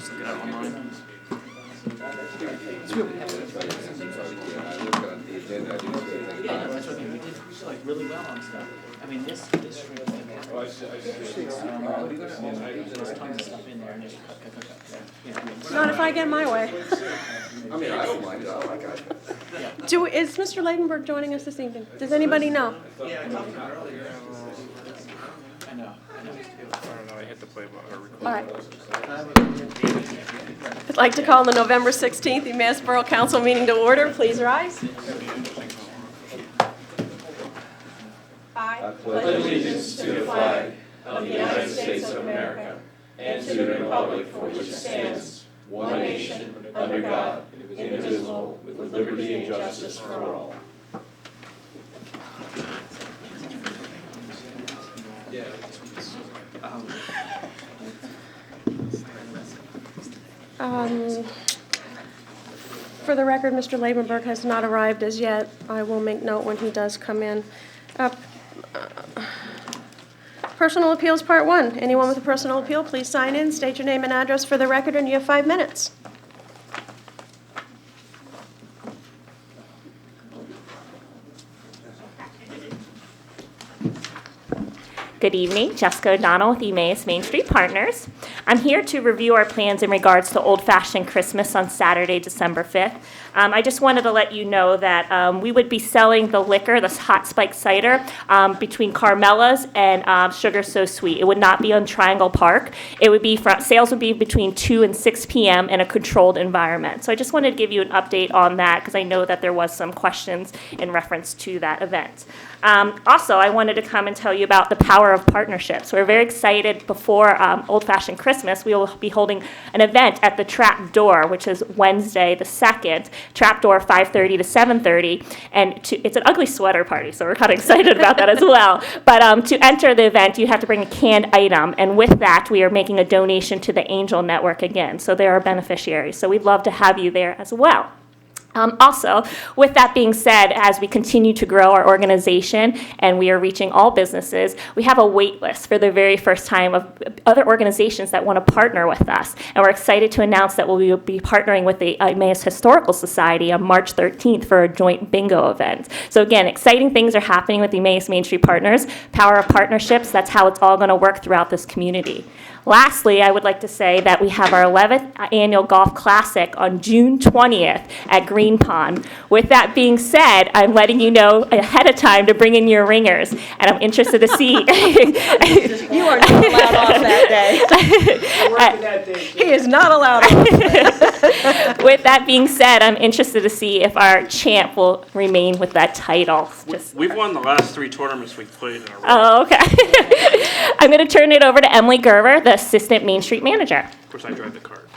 just look it up online. Yeah, that's what I mean. We did like really well on stuff. I mean, this stream. There's tons of stuff in there, and just cut. Not if I get my way. I mean, I don't mind it. I like it. Is Mr. Leidenberg joining us this evening? Does anybody know? Yeah, I talked to him earlier. I know. I don't know, I hit the play button or record. All right. I'd like to call the November 16th Emmaus Borough Council meeting to order. Please rise. I pledge allegiance to the flag of the United States of America and to the republic for which it stands, one nation, under God, indivisible, with liberty and justice for all. For the record, Mr. Leidenberg has not arrived as yet. I will make note when he does come in. Personal appeals, part 1. Anyone with a personal appeal, please sign in, state your name and address for the record, and you have 5 minutes. Good evening, Jessica O'Donnell with Emmaus Main Street Partners. I'm here to review our plans in regards to Old Fashioned Christmas on Saturday, December 5th. I just wanted to let you know that we would be selling the liquor, this hot spiked cider, between Carmela's and Sugar So Sweet. It would not be on Triangle Park. It would be sales would be between 2 and 6 p.m. in a controlled environment. So I just wanted to give you an update on that because I know that there was some questions in reference to that event. Also, I wanted to come and tell you about the power of partnerships. We're very excited before Old Fashioned Christmas. We will be holding an event at the Trap Door, which is Wednesday the 2nd. Trap Door, 5:30 to 7:30. And it's an ugly sweater party, so we're kind of excited about that as well. But to enter the event, you have to bring a canned item. And with that, we are making a donation to the Angel Network again. So they are beneficiaries. So we'd love to have you there as well. Also, with that being said, as we continue to grow our organization and we are reaching all businesses, we have a wait list for the very first time of other organizations that want to partner with us. And we're excited to announce that we will be partnering with the Emmaus Historical Society on March 13th for a joint bingo event. So again, exciting things are happening with the Emmaus Main Street Partners. Power of partnerships, that's how it's all going to work throughout this community. Lastly, I would like to say that we have our 11th annual Golf Classic on June 20th at Green Pond. With that being said, I'm letting you know ahead of time to bring in your ringers, and I'm interested to see. You are not allowed off that day. He is not allowed off. With that being said, I'm interested to see if our champ will remain with that title. We've won the last 3 tournaments we've played in a row. Oh, okay. I'm going to turn it over to Emily Gerver, the Assistant Main Street Manager. Of course, I drive the cart.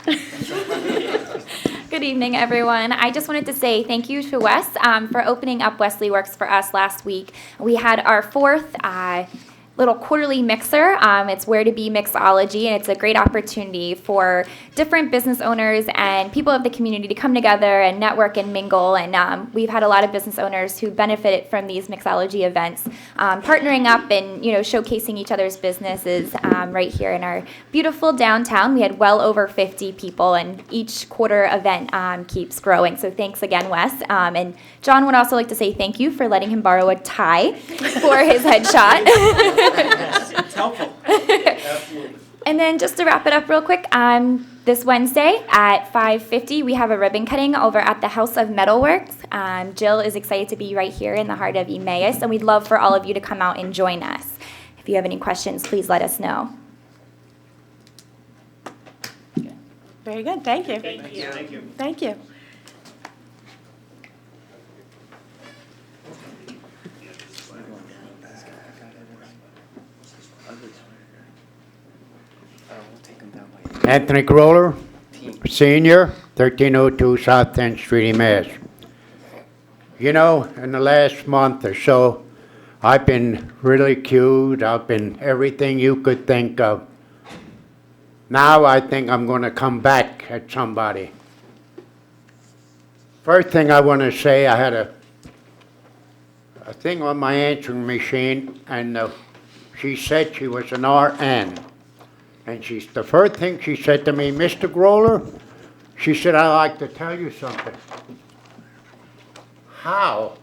Good evening, everyone. I just wanted to say thank you to Wes for opening up Wesley Works for us last week. We had our 4th little quarterly mixer. It's Where to Be Mixology, and it's a great opportunity for different business owners and people of the community to come together and network and mingle. And we've had a lot of business owners who benefited from these mixology events, partnering up and showcasing each other's businesses right here in our beautiful downtown. We had well over 50 people, and each quarter event keeps growing. So thanks again, Wes. And John would also like to say thank you for letting him borrow a tie for his headshot. It's helpful. Absolutely. And then just to wrap it up real quick, this Wednesday at 5:50, we have a ribbon cutting over at the House of Metalworks. Jill is excited to be right here in the heart of Emmaus, and we'd love for all of you to come out and join us. If you have any questions, please let us know. Very good. Thank you. Thank you. Thank you. Anthony Groller, Senior, 1302 South 10th Street, Emmaus. In the last month or so, I've been ridiculed. I've been everything you could think of. Now I think I'm going to come back at somebody. First thing I want to say, I had a thing on my answering machine, and she said she was an RN. And the first thing she said to me, Mr. Groller, she said, I'd like to tell you something. How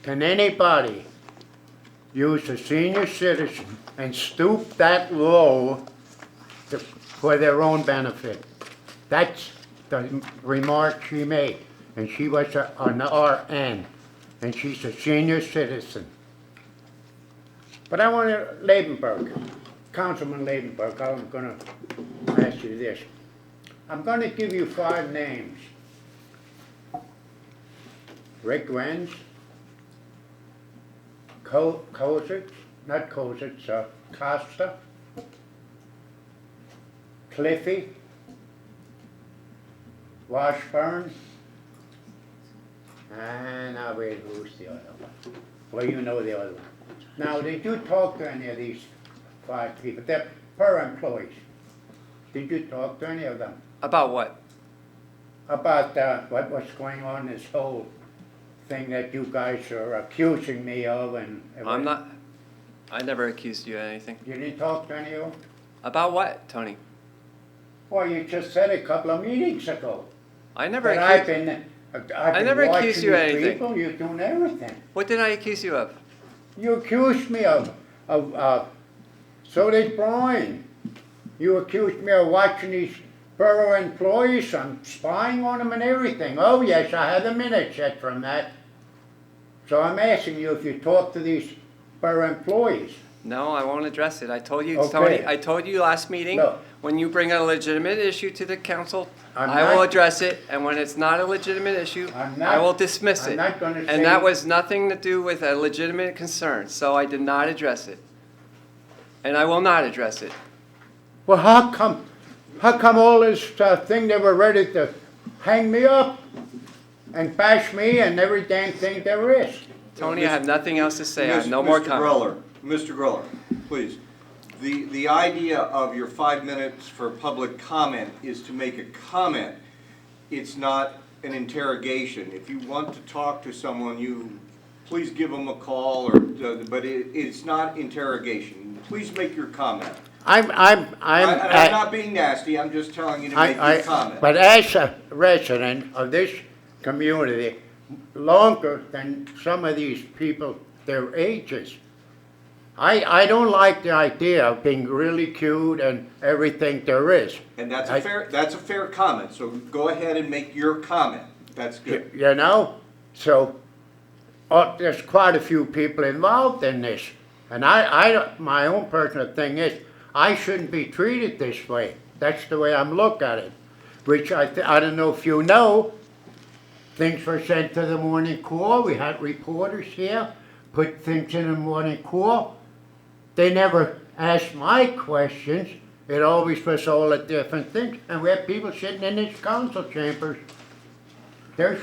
can anybody use a senior citizen and stoop that low for their own benefit? That's the remark she made. And she was an RN, and she's a senior citizen. But I want to, Ladenburg, Councilman Ladenburg, I'm going to ask you this. I'm going to give you 5 names. Rick Renz, Kozich, not Kozich, Costa, Cliffy, Washburn, and now wait, who's the other one? Well, you know the other one. Now, did you talk to any of these 5 people? They're per employees. Did you talk to any of them? About what? About what's going on, this whole thing that you guys are accusing me of and everything? I'm not, I never accused you of anything. You didn't talk to any of them? About what, Tony? Well, you just said a couple of meetings ago. I never That I've accused, been never accused watching you of these anything. people, you're doing everything. what did I accuse you of? You accused me of so did Brian. You accused me of watching these borough employees, I'm spying on them and everything. Oh yes, I have the minutes yet from that. So I'm asking you if you talk to these borough employees. No, I won't address it. I told you, Okay. Tony, I told you last meeting, Look. when you bring a legitimate issue to the council, I'm I will not- address it, and when it's not a legitimate issue, I'm I not- will dismiss I'm it. not gonna say- And that was nothing to do with a legitimate concern, so I did not address it. And I will not address it. Well, how come all this thing, they were ready to hang me up and bash me and every damn thing there is? Tony, I have nothing else to say. I have no more comment. Mr. Greller, please. The idea of your 5 minutes for public comment is to make a comment. It's not an interrogation. If you want to talk to someone, please give them a call, but it's not interrogation. Please make your comment. I'm not being nasty, I'm just telling you to make your comment. But as a resident of this community, longer than some of these people their ages, I don't like the idea of being ridiculed and everything there is. And that's a fair comment, so go ahead and make your comment. That's good. You know? So, there's quite a few people involved in this. And my own personal thing is, I shouldn't be treated this way. That's the way I'm looking at it. Which I don't know if you know, things were sent to the morning call. We had reporters here, put things in the morning call. They never asked my questions. It always was all the different things. And we have people sitting in these council chambers. They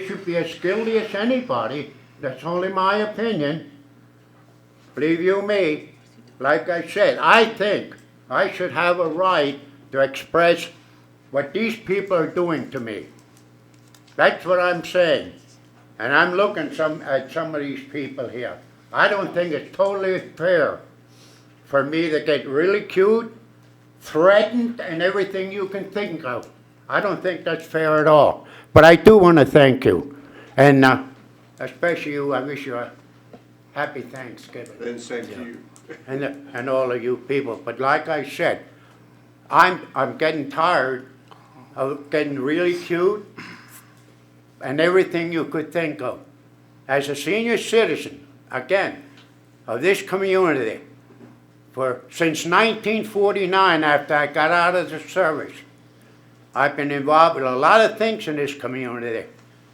should be as guilty as anybody. That's only my opinion. Believe you me, like I said, I think I should have a right to express what these people are doing to me. That's what I'm saying. And I'm looking at some of these people here. I don't think it's totally fair for me to get ridiculed, threatened, and everything you can think of. I don't think that's fair at all. But I do want to thank you. And especially you, I wish you a happy Thanksgiving. Then same to you. And all of you people. But like I said, I'm getting tired of getting ridiculed and everything you could think of. As a senior citizen, again, of this community, since 1949, after I got out of the service, I've been involved with a lot of things in this community.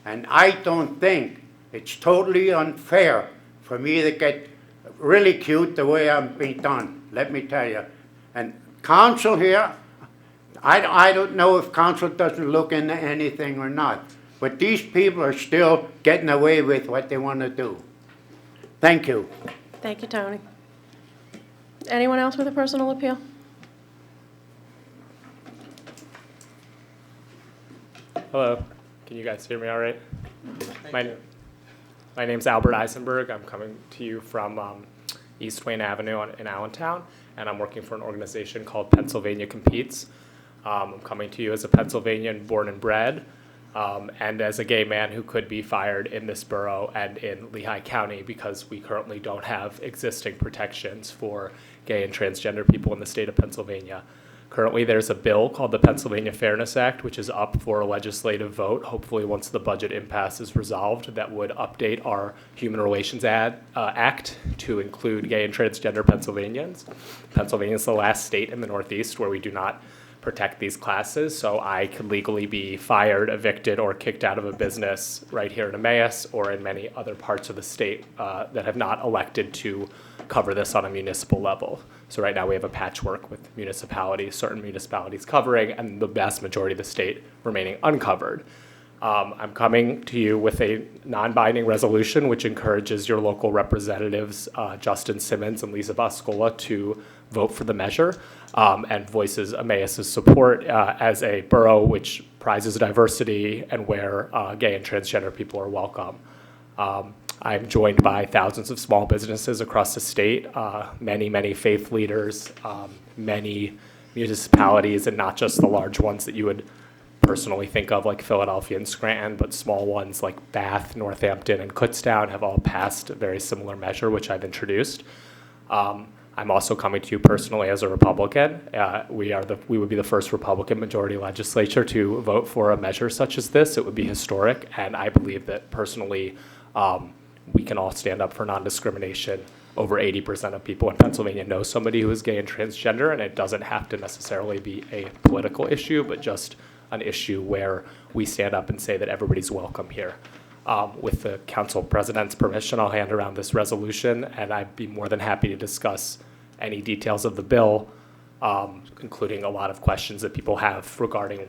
And I don't think it's totally unfair for me to get ridiculed the way I'm being done, let me tell you. And council here, I don't know if council doesn't look into anything or not, but these people are still getting away with what they want to do. Thank you. Thank you, Tony. Anyone else with a personal appeal? Hello, can you guys hear me all right? My name's Albert Eisenberg. I'm coming to you from East Wayne Avenue in Allentown, and I'm working for an organization called Pennsylvania Competes. I'm coming to you as a Pennsylvanian born and bred, and as a gay man who could be fired in this borough and in Lehigh County because we currently don't have existing protections for gay and transgender people in the state of Pennsylvania. Currently, there's a bill called the Pennsylvania Fairness Act, which is up for a legislative vote, hopefully once the budget impasse is resolved, that would update our Human Relations Act to include gay and transgender Pennsylvanians. Pennsylvania is the last state in the Northeast where we do not protect these classes, so I could legally be fired, evicted, or kicked out of a business right here in Emmaus or in many other parts of the state that have not elected to cover this on a municipal level. So right now we have a patchwork with municipalities, certain municipalities covering, and the vast majority of the state remaining uncovered. I'm coming to you with a non-binding resolution which encourages your local representatives, Justin Simmons and Lisa Boscola, to vote for the measure and voices Emmaus's support as a borough which prizes diversity and where gay and transgender people are welcome. I'm joined by thousands of small businesses across the state, many faith leaders, many municipalities, and not just the large ones that you would personally think of like Philadelphia and Scranton, but small ones like Bath, Northampton, and Kutztown have all passed a very similar measure, which I've introduced. I'm also coming to you personally as a Republican. We would be the first Republican majority legislature to vote for a measure such as this. It would be historic, and I believe that personally we can all stand up for non-discrimination. Over 80% of people in Pennsylvania know somebody who is gay and transgender, and it doesn't have to necessarily be a political issue, but just an issue where we stand up and say that everybody's welcome here. With the council president's permission, I'll hand around this resolution, and I'd be more than happy to discuss any details of the bill, including a lot of questions that people have regarding.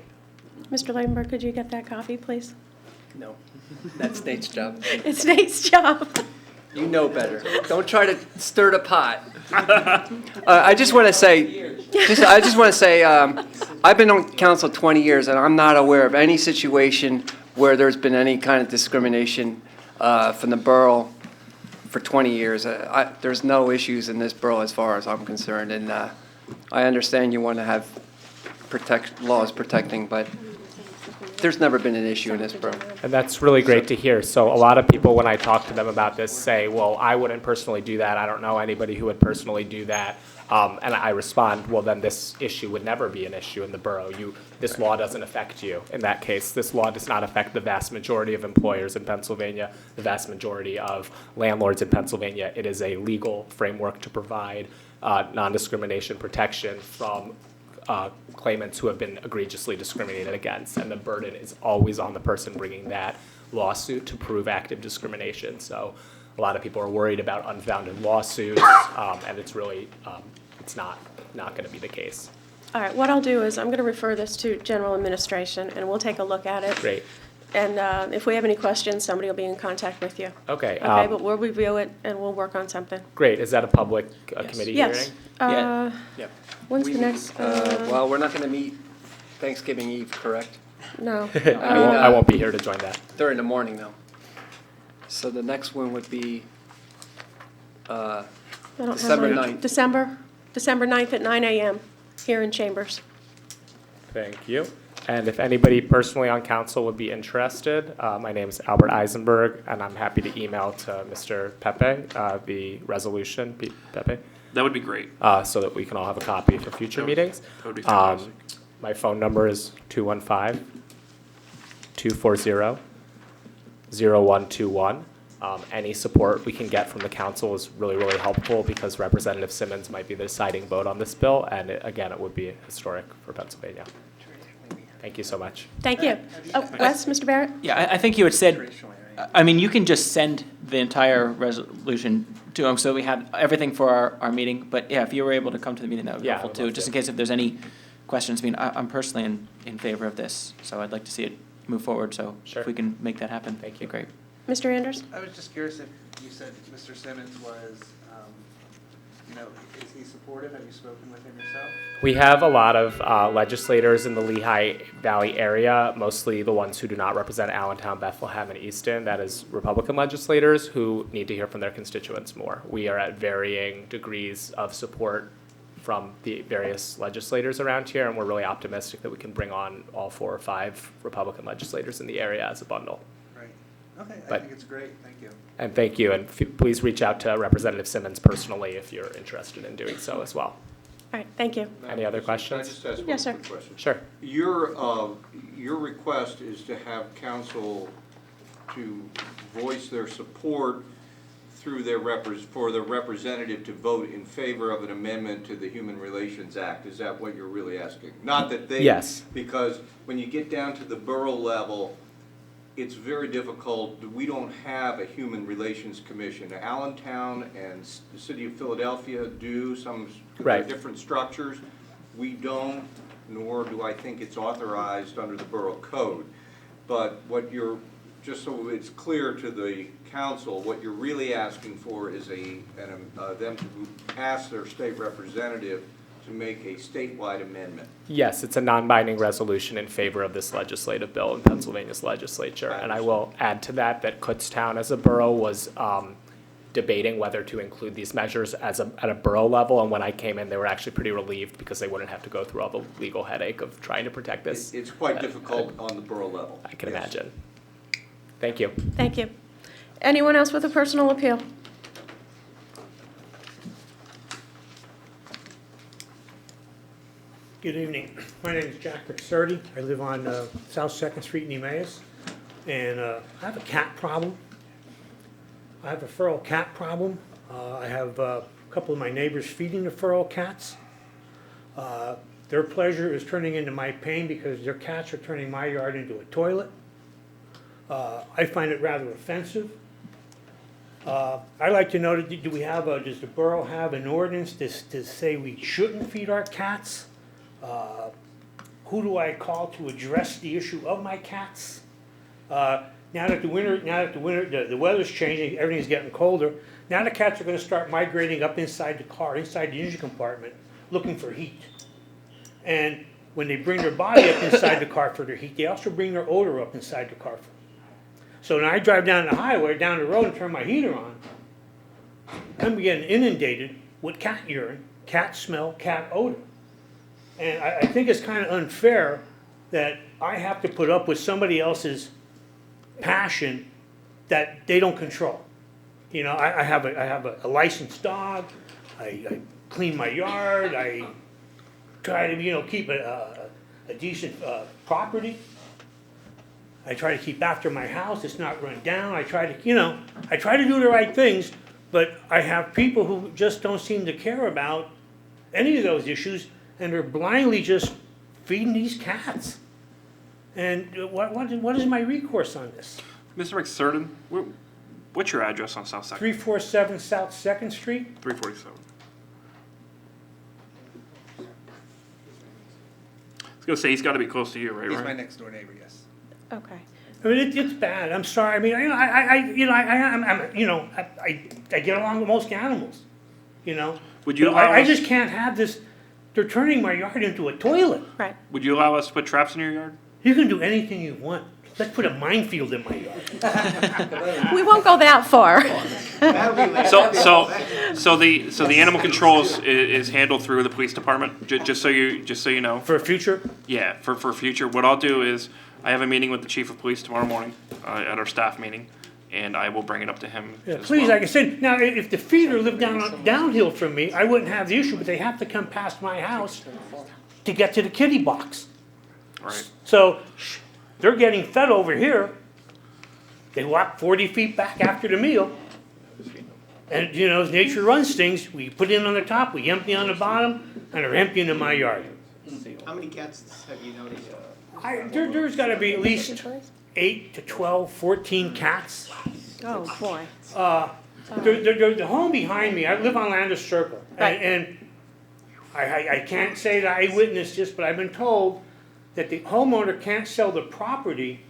Mr. Leidenberg, could you get that copy, please? No, that's Nate's job. It's Nate's job. You know better. Don't try to stir the pot. I just want to say, I've been on council 20 years, and I'm not aware of any situation where there's been any kind of discrimination from the borough for 20 years. There's no issues in this borough as far as I'm concerned, and I understand you want to have laws protecting, but there's never been an issue in this borough. And that's really great to hear. So a lot of people, when I talk to them about this, say, well, I wouldn't personally do that. I don't know anybody who would personally do that. And I respond, well, then this issue would never be an issue in the borough. This law doesn't affect you. In that case, this law does not affect the vast majority of employers in Pennsylvania, the vast majority of landlords in Pennsylvania. It is a legal framework to provide non-discrimination protection from claimants who have been egregiously discriminated against, and the burden is always on the person bringing that lawsuit to prove active discrimination. So a lot of people are worried about unfounded lawsuits, and it's really, it's not going to be the case. All right, what I'll do is I'm going to refer this to general administration, and we'll take a look at it. Great. And if we have any questions, somebody will be in contact with you. Okay. Okay, but we'll review it, and we'll work on something. Great. Is that a public committee Yes. hearing? Yeah. When's the next? Well, we're not going to meet Thanksgiving Eve, correct? No. I won't be here to join that. They're in the morning, though. So the next one would be I don't have December one. 9th. December 9th at 9 a.m. here in Chambers. Thank you. And if anybody personally on council would be interested, my name is Albert Eisenberg, and I'm happy to email to Mr. Pepe the resolution, Pepe, That would be great. so that we can all have a copy for future meetings. That would be fantastic. My phone number is 215-240-0121. Any support we can get from the council is really helpful because Representative Simmons might be the deciding vote on this bill, and again, it would be historic for Pennsylvania. Thank you so much. Thank you. Oh, Wes, Mr. Barrett? Yeah, I think you had said, I mean, you can just send the entire resolution to him, so we have everything for our meeting. But yeah, if you were able to come to the meeting, that would be Yeah, I helpful would too, love just to. in case if there's any questions. I mean, I'm personally in favor of this, so I'd like to see it move forward. So Sure. if we can make that happen, Thank that'd be you. great. Mr. Anders? I was just curious if you said Mr. Simmons was is he supportive? Have you spoken with him yourself? We have a lot of legislators in the Lehigh Valley area, mostly the ones who do not represent Allentown, Bethlehem, and Easton. That is Republican legislators who need to hear from their constituents more. We are at varying degrees of support from the various legislators around here, and we're really optimistic that we can bring on all 4 or 5 Republican legislators in the area as a bundle. Right. Okay, I But- think it's great. Thank you. And thank you, and please reach out to Representative Simmons personally if you're interested in doing so as well. All right, thank you. Any other Can I questions? just ask one Yes, sir. quick question? Sure. Your request is to have council to voice their support through their for the representative to vote in favor of an amendment to the Human Relations Act. Is that what you're really asking? Not that they. Yes. Because when you get down to the borough level, it's very difficult. We don't have a Human Relations Commission. Allentown and the city of Philadelphia do some Right. different structures. We don't, nor do I think it's authorized under the borough code. But what you're, just so it's clear to the council, what you're really asking for is them to ask their state representative to make a statewide amendment. Yes, it's a non-binding resolution in favor of this legislative bill in Pennsylvania's legislature. And I will add to that Kutztown as a borough was debating whether to include these measures at a borough level. And when I came in, they were actually pretty relieved because they wouldn't have to go through all the legal headache of trying to protect this. It's quite difficult on the borough level. I can Yes. imagine. Thank you. Thank you. Anyone else with a personal appeal? Good evening. My name is Jack McSturdy. I live on South 2nd Street in Emmaus, and I have a cat problem. I have a feral cat problem. I have a couple of my neighbors feeding the feral cats. Their pleasure is turning into my pain because their cats are turning my yard into a toilet. I find it rather offensive. I'd like to know, does the borough have an ordinance to say we shouldn't feed our cats? Who do I call to address the issue of my cats? Now that the weather's changing, everything's getting colder. Now the cats are going to start migrating up inside the car, inside the engine compartment, looking for heat. And when they bring their body up inside the car for their heat, they also bring their odor up inside the car. So when I drive down the highway, down the road, and turn my heater on, I'm getting inundated with cat urine, cat smell, cat odor. And I think it's kind of unfair that I have to put up with somebody else's passion that they don't control. You know, I have a licensed dog. I clean my yard. I try to, keep a decent property. I try to keep after my house. It's not run down. I try to do the right things, but I have people who just don't seem to care about any of those issues, and they're blindly just feeding these cats. And what is my recourse on this? Mr. McSturdy, what's your address on South 2nd? 347 South 2nd Street? 347. I was going to say, he's got to be close to you, right? He's Ryan? my next door neighbor, yes. Okay. I mean, it's bad. I'm sorry. I mean, I get along with most animals, Would you But allow I us- just can't have this. They're turning my yard into a toilet. Right. Would you allow us to put traps in your yard? You can do anything you want. Let's put a minefield in my yard. We won't go that far. So the animal control is handled through the police department. Just so you know. For a future? Yeah, for future. What I'll do is I have a meeting with the chief of police tomorrow morning at our staff meeting, and I will bring it up to him. Yeah, as please, well. like I said, now if the feeder lived downhill from me, I wouldn't have the issue, but they have to come past my house to get to the kitty box. Right. So they're getting fed over here. They walk 40 feet back after the meal. And, as nature runs things, we put in on the top, we empty on the bottom, and they're emptying in my yard. How many cats have you noticed? There's got to be at least 8 to 12, 14 cats. Oh, boy. The home behind me, I live on Landis Circle. Right. And I can't say that I witnessed this, but I've been told that the homeowner can't sell the property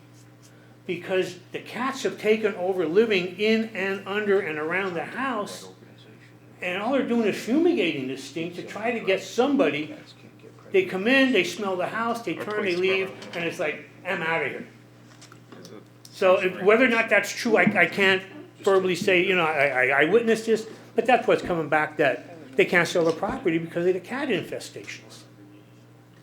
because the cats have taken over living in and under and around the house, And all they're doing is fumigating this thing to try to get somebody. They come in, they smell the house, they turn, they leave, and it's like, I'm out of here. So whether or not that's true, I can't verbally say, you know, I witnessed this, but that's what's coming back, that they can't sell the property because of the cat infestations.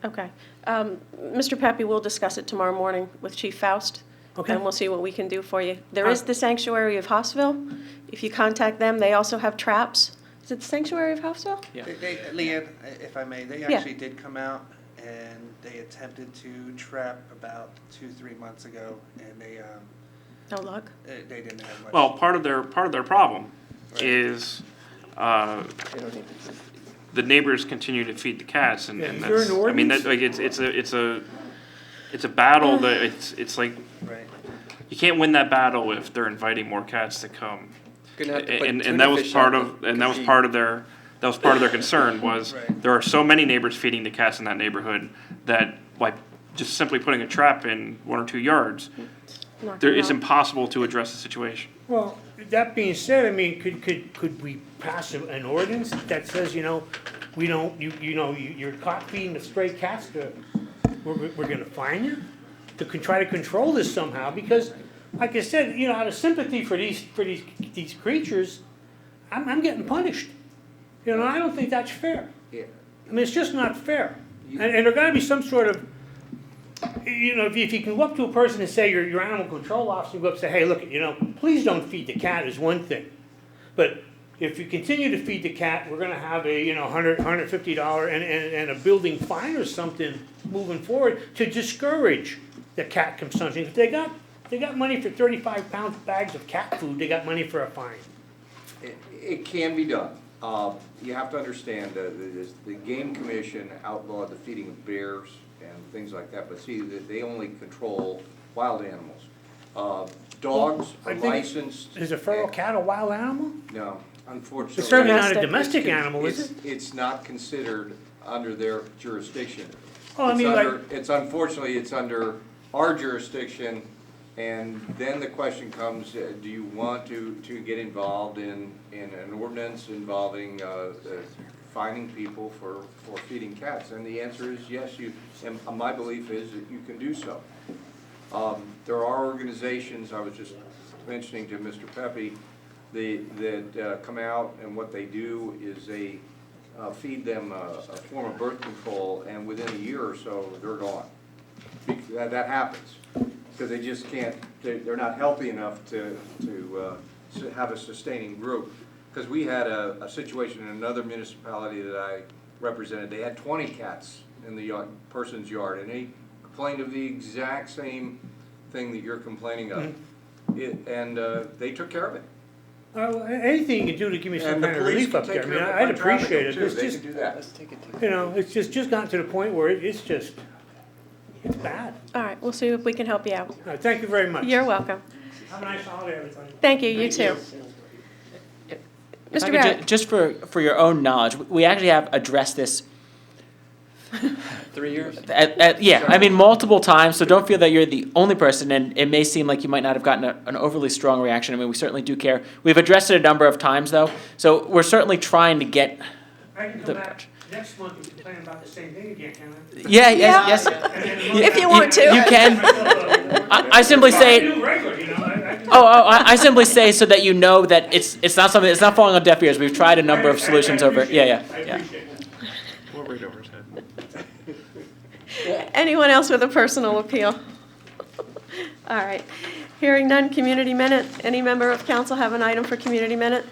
Okay. Mr. Pepe, we'll discuss it tomorrow morning with Chief Faust. Okay. And we'll see what we can do for you. There is the Sanctuary of Hossville. If you contact them, they also have traps. Is it the Sanctuary of Hossville? Yeah. Leanne, if I may, they Yeah. actually did come out and they attempted to trap about 2-3 months ago, and they No luck. they didn't have much. Well, part of their problem Right. is the neighbors continue to feed the cats, and, Yeah, and is there that's, an I mean, that, ordinance? like it's a battle that it's like Right. you can't win that battle if they're inviting more cats to come. Gonna have to put And tuna that was fish part out of to and that was compete. part of their concern was Right. there are so many neighbors feeding the cats in that neighborhood that by just simply putting a trap in 1 or 2 yards, Knock there, them it's out. impossible to address the situation. Well, that being said, I mean, could we pass an ordinance that says, you know, we don't, you're caught feeding the stray cats, we're gonna fine you? To try to control this somehow, because, like I said, you know, out of sympathy for these creatures, I'm getting punished. You know, I don't think that's fair. Yeah. I mean, it's just not fair. And there gotta be some sort of, you know, if you can go up to a person and say, your animal control officer, go up and say, hey, look, you know, please don't feed the cat is one thing. But if you continue to feed the cat, we're gonna have a, you know, $150 and a building fine or something moving forward to discourage the cat consumption. If they got money for 35-pound bags of cat food, they got money for a fine. It can be done. You have to understand, the Game Commission outlawed the feeding of bears and things like that, but see, they only control wild animals. Dogs are I think- licensed. Is a feral cat a wild animal? No, unfortunately. It's certainly not a Domestic. domestic animal, is it? It's not considered under their jurisdiction. Oh, I It's mean, under- like, It's unfortunately, it's under our jurisdiction, and then the question comes, do you want to get involved in an ordinance involving fining people for feeding cats? And the answer is yes, and my belief is that you can do so. There are organizations, I was just mentioning to Mr. Pepe, that come out, and what they do is they feed them a form of birth control, and within a year or so, they're gone. That happens, because they just can't, they're not healthy enough to have a sustaining group. Because we had a situation in another municipality that I represented, they had 20 cats in the person's yard, and they complained of the exact same thing that you're complaining of. And they took care of it. anything you can do to give me some And the kind of police relief can up take there, I mean, care of I'd it by trapping appreciate them it. too. It's They just, can do that. Let's take it to. you know, it's just gotten to the point where it's just, it's bad. All right, we'll see if we can help you out. All right, thank you very much. You're welcome. Have a nice holiday, everybody. Thank you, you too. If I Mr. could Barrett? just for your own knowledge, we actually have addressed this 3 years? yeah, I mean, multiple times, so don't feel that you're the only person, and it may seem like you might not have gotten an overly strong reaction. I mean, we certainly do care. We've addressed it a number of times, though, so we're certainly trying to get, I can The- come back next month and complain about the same thing again, can I? yeah, yes, If you want to. You can. I simply say, I do regular, you know, I simply say so that you know that it's not something, it's not falling on deaf ears. We've tried a number of solutions over, yeah. I appreciate it. We're right over his head. Anyone else with a personal appeal? All right. Hearing none, community minute. Any member of council have an item for community minute?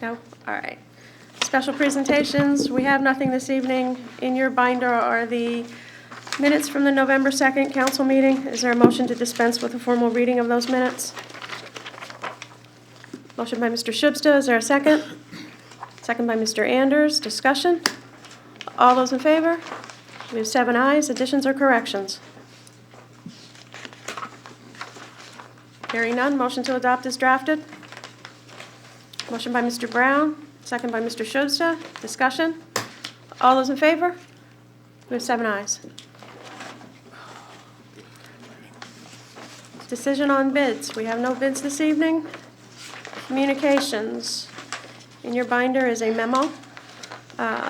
No? All right. Special presentations, we have nothing this evening. In your binder are the minutes from the November 2nd council meeting. Is there a motion to dispense with a formal reading of those minutes? Motion by Mr. Shubsta, is there a second? Second by Mr. Anders, discussion? All those in favor? We have 7 ayes, additions or corrections? Hearing none, motion to adopt is drafted. Motion by Mr. Brown, second by Mr. Shubsta, discussion? All those in favor? We have 7 ayes. Decision on bids, we have no bids this evening. Communications. In your binder is a memo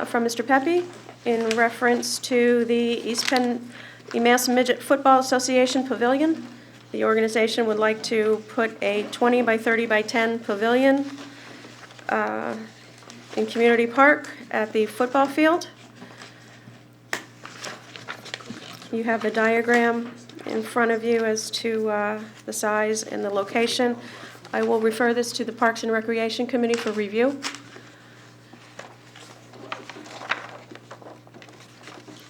from Mr. Pepe in reference to the East Penn Emmaus Midget Football Association Pavilion. The organization would like to put a 20 by 30 by 10 pavilion in Community Park at the football field. You have the diagram in front of you as to the size and the location. I will refer this to the Parks and Recreation Committee for review.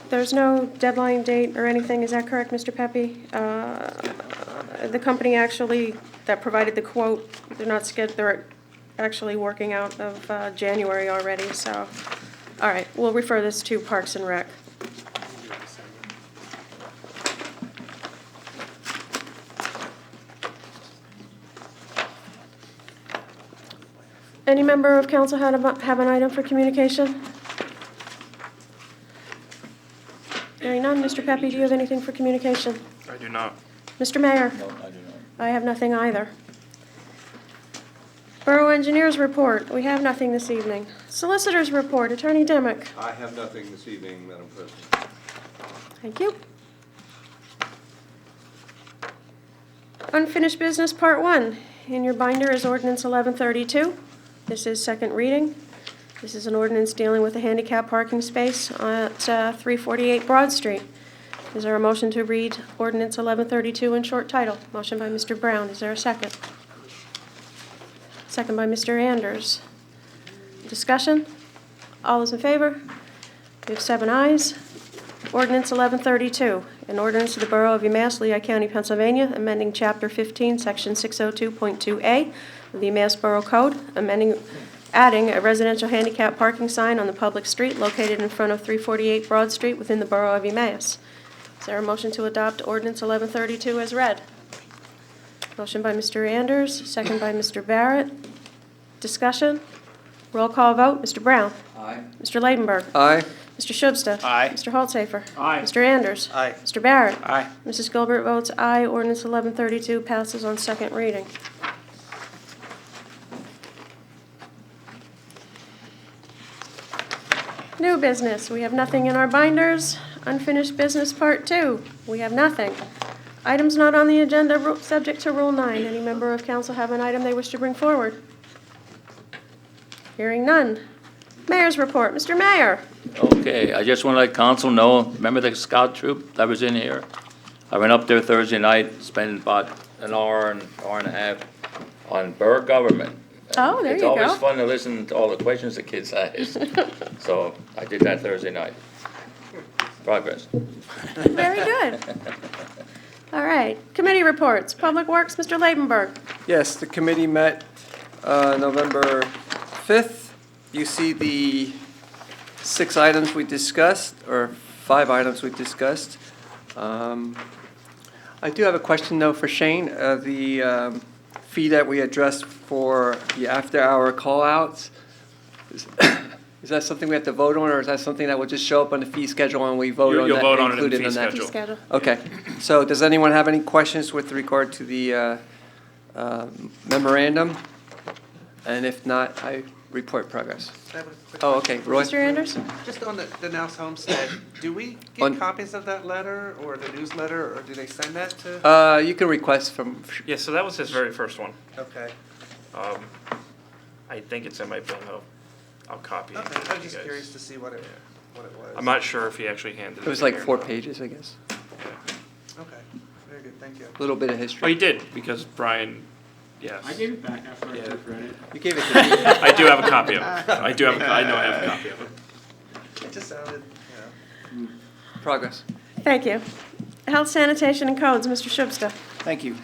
There's no deadline date or anything, is that correct, Mr. Pepe? The company actually, that provided the quote, they're actually working out of January already, so, all right, we'll refer this to Parks and Rec. Any member of council have an item for communication? Hearing none, Mr. Pepe, do you have anything for communication? I do not. Mr. Mayor? No, I do not. I have nothing either. Borough Engineers Report, we have nothing this evening. Solicitors Report, Attorney Demick. I have nothing this evening, Madam President. Thank you. Unfinished Business Part 1. In your binder is Ordinance 1132. This is second reading. This is an ordinance dealing with a handicap parking space at 348 Broad Street. Is there a motion to read Ordinance 1132 in short title? Motion by Mr. Brown. Is there a second? Second by Mr. Anders. Discussion? All those in favor? We have 7 ayes. Ordinance 1132, an ordinance of the Borough of Emmaus, Lehigh County, Pennsylvania, amending Chapter 15, Section 602.2A of the Emmaus Borough Code, adding a residential handicap parking sign on the public street located in front of 348 Broad Street within the Borough of Emmaus. Is there a motion to adopt Ordinance 1132 as read? Motion by Mr. Anders, second by Mr. Barrett. Discussion? Roll call vote. Mr. Brown? Aye. Mr. Leidenberg? Aye. Mr. Shubsta? Aye. Mr. Holtzapher? Aye. Mr. Anders? Aye. Mr. Barrett? Aye. Mrs. Gilbert votes aye. Ordinance 1132 passes on second reading. New business, we have nothing in our binders. Unfinished business part 2, we have nothing. Items not on the agenda subject to Rule 9. Any member of council have an item they wish to bring forward? Hearing none. Mayor's report, Mr. Mayor. Okay, I just want to let council know, remember the scout troop that was in here? I went up there Thursday night, spent about an hour and a half on borough government. Oh, there you go. It's always fun to listen to all the questions the kids ask. So I did that Thursday night. Progress. Very good. All right, committee reports. Public Works, Mr. Leidenberg. Yes, the committee met November 5th. You see the 6 items we discussed, or 5 items we discussed. I do have a question, though, for Shane. The fee that we addressed for the after-hour call-outs, is that something we have to vote on, or is that something that will just show up on the fee schedule and we vote on that? You'll vote on it in the included fee that? schedule. Schedule. Okay, so does anyone have any questions with regard to the memorandum? And if not, I report progress. I have a quick Oh, okay, Roy? Mr. Anders? Just on the Nouse Homestead, do we On- get copies of that letter or the newsletter, or do they send that to? You can request from, Yeah, so that was his very first one. Okay, I think it's in my bill, I'll copy it. okay, to I was you just guys. curious to see what it was. I'm not sure if he actually handed it. it was in like here or 4 not. pages, I guess. Okay, very good, thank you. A little bit of Oh, history. you did, because Brian, yes. it back after I read it. You gave it to me. I do have a copy of it. I know I have a copy of it. It just sounded, you know. Progress. Thank you. Health, Sanitation, and Codes, Mr. Shubsta. Thank you.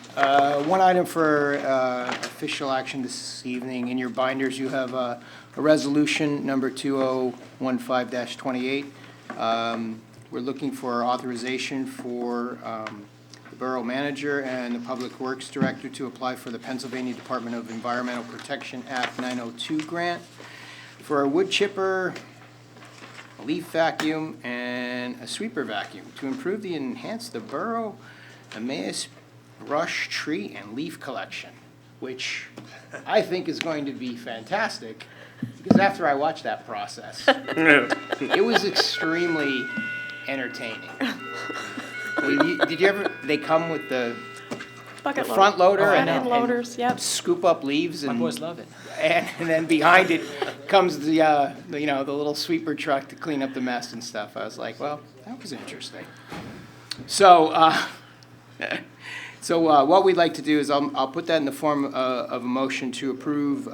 One item for official action this evening. In your binders, you have a resolution number 2015-28. We're looking for authorization for the Borough Manager and the Public Works Director to apply for the Pennsylvania Department of Environmental Protection Act 902 grant for a wood chipper, a leaf vacuum, and a sweeper vacuum to improve and enhance the Borough Emmaus brush, tree, and leaf collection. which I think is going to be fantastic, because after I watched that process, it was extremely entertaining. Did you ever, they come with the Bucket loader. front loader Front and end loaders, yep. scoop up leaves My and. boys love it. And then behind it comes the little sweeper truck to clean up the mess and stuff. I was like, well, that was interesting. So, what we'd like to do is I'll put that in the form of a motion to approve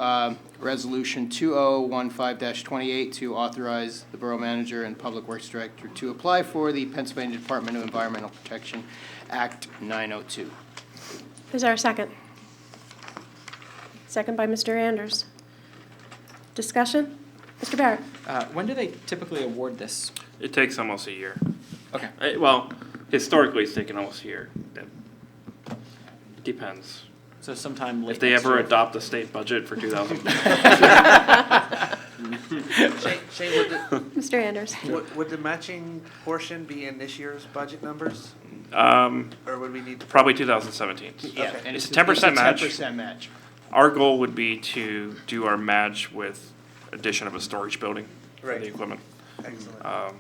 Resolution 2015-28 to authorize the Borough Manager and Public Works Director to apply for the Pennsylvania Department of Environmental Protection Act 902. Is there a second? Second by Mr. Anders. Discussion? Mr. Barrett? When do they typically award this? It takes almost a year. Okay. Well, historically, it's taken almost a year. It depends. So sometime late If they next ever year. adopt the state budget for 2000. Shane, Mr. Anders? would the matching portion be in this year's budget numbers? Or would we need to? Probably 2017. Yeah, Okay. and It's a 10% match. 10% match. Our goal would be to do our match with addition of a storage building for Right. the equipment. Excellent.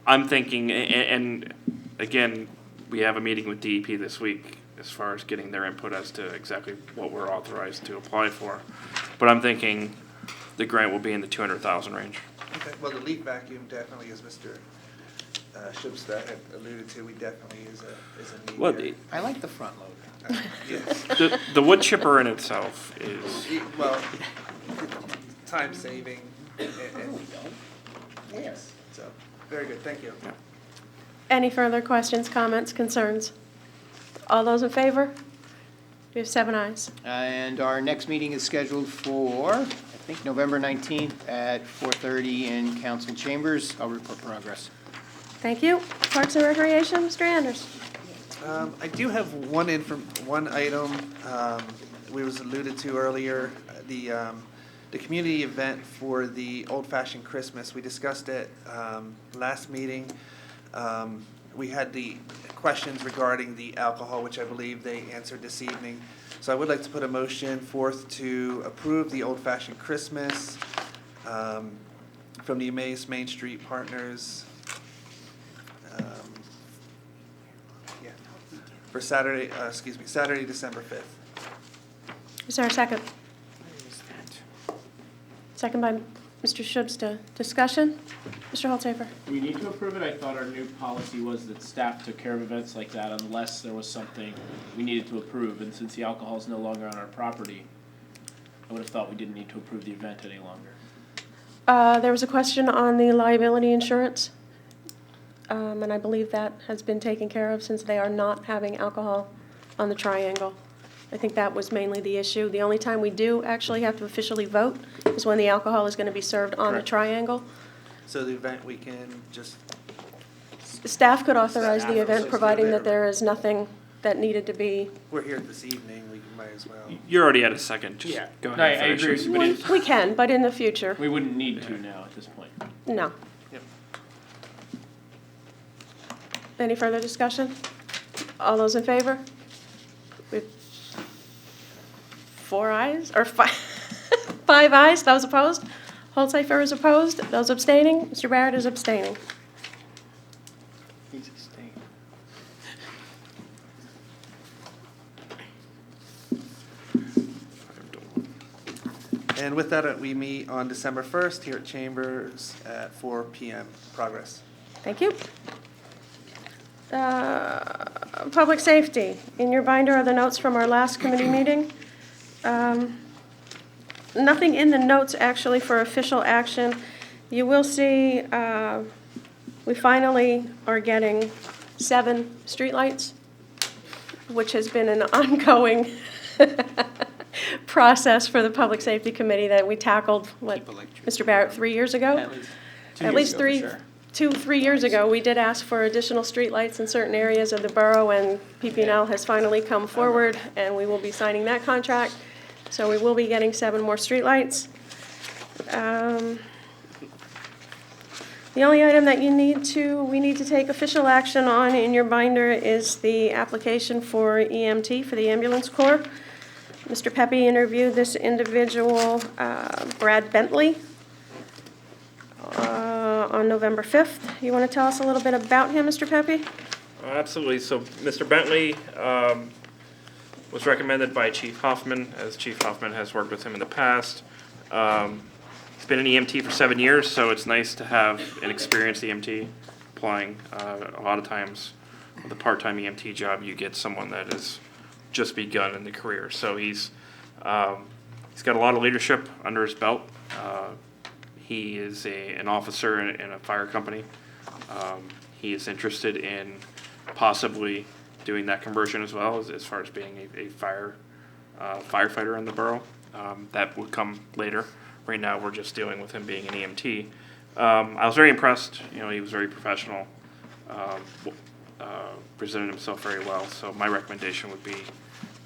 I'm thinking, and again, we have a meeting with DEP this week as far as getting their input as to exactly what we're authorized to apply for. But I'm thinking the grant will be in the 200,000 range. Okay, well, the leaf vacuum definitely, as Mr. Shubstadt had alluded to, we definitely is a need. Well, there. I like the front loader. Yes. the wood chipper in itself is, Well, time saving and, Yes. so, very good, thank you. Any further questions, comments, concerns? All those in favor? We have 7 ayes. And our next meeting is scheduled for, I think, November 19th at 4:30 in council chambers. I'll report progress. Thank you. Parks and Recreation, Mr. Anders? I do have one item, we was alluded to earlier, the community event for the Old Fashioned Christmas. We discussed it, last meeting. We had the questions regarding the alcohol, which I believe they answered this evening. So I would like to put a motion forth to approve the Old Fashioned Christmas, from the Emmaus Main Street Partners. For Saturday, Saturday, December 5th. Is there a second? Second by Mr. Shubstadt. Discussion? Mr. Holzapher? We need to approve it. I thought our new policy was that staff took care of events like that unless there was something we needed to approve. And since the alcohol is no longer on our property, I would have thought we didn't need to approve the event any longer. There was a question on the liability insurance, and I believe that has been taken care of since they are not having alcohol on the triangle. I think that was mainly the issue. The only time we do actually have to officially vote is when the alcohol is going to be served on the Correct. triangle. So the event, we can just, Staff could authorize the Staff event, will providing stay that there is nothing that needed to be. we're here this evening, we might as well. you already had a second, just Yeah. go No, ahead I and agree finish. with you, but We can, but in the future, we wouldn't need to now at this point. no. Yep. Any further discussion? All those in favor? With 4 ayes, or 5 ayes, those opposed? Holzapher is opposed, those abstaining? Mr. Barrett is abstaining. He's staying. And with that, we meet on December 1st here at Chambers at 4 p.m. Progress. Thank you. Public safety. In your binder are the notes from our last committee meeting. Nothing in the notes actually for official action. You will see, we finally are getting 7 streetlights, which has been an ongoing process for the Public Safety Committee that we tackled, what, Mr. Barrett, 3 years ago? At least 3 years ago, we did ask for additional streetlights in certain areas of the borough, and PP&L has finally come forward, and we will be signing that contract. So we will be getting 7 more streetlights. The only item that we need to take official action on in your binder is the application for EMT for the ambulance corps. Mr. Pepe interviewed this individual, Brad Bentley, on November 5th. You want to tell us a little bit about him, Mr. Pepe? Absolutely. So Mr. Bentley was recommended by Chief Hoffman, as Chief Hoffman has worked with him in the past. He's been an EMT for 7 years, so it's nice to have an experienced EMT applying. A lot of times with a part-time EMT job, you get someone that has just begun in the career. So he's got a lot of leadership under his belt. He is an officer in a fire company. He is interested in possibly doing that conversion as well, as far as being a firefighter in the borough. That would come later. Right now, we're just dealing with him being an EMT. I was very impressed. He was very professional, presented himself very well. So my recommendation would be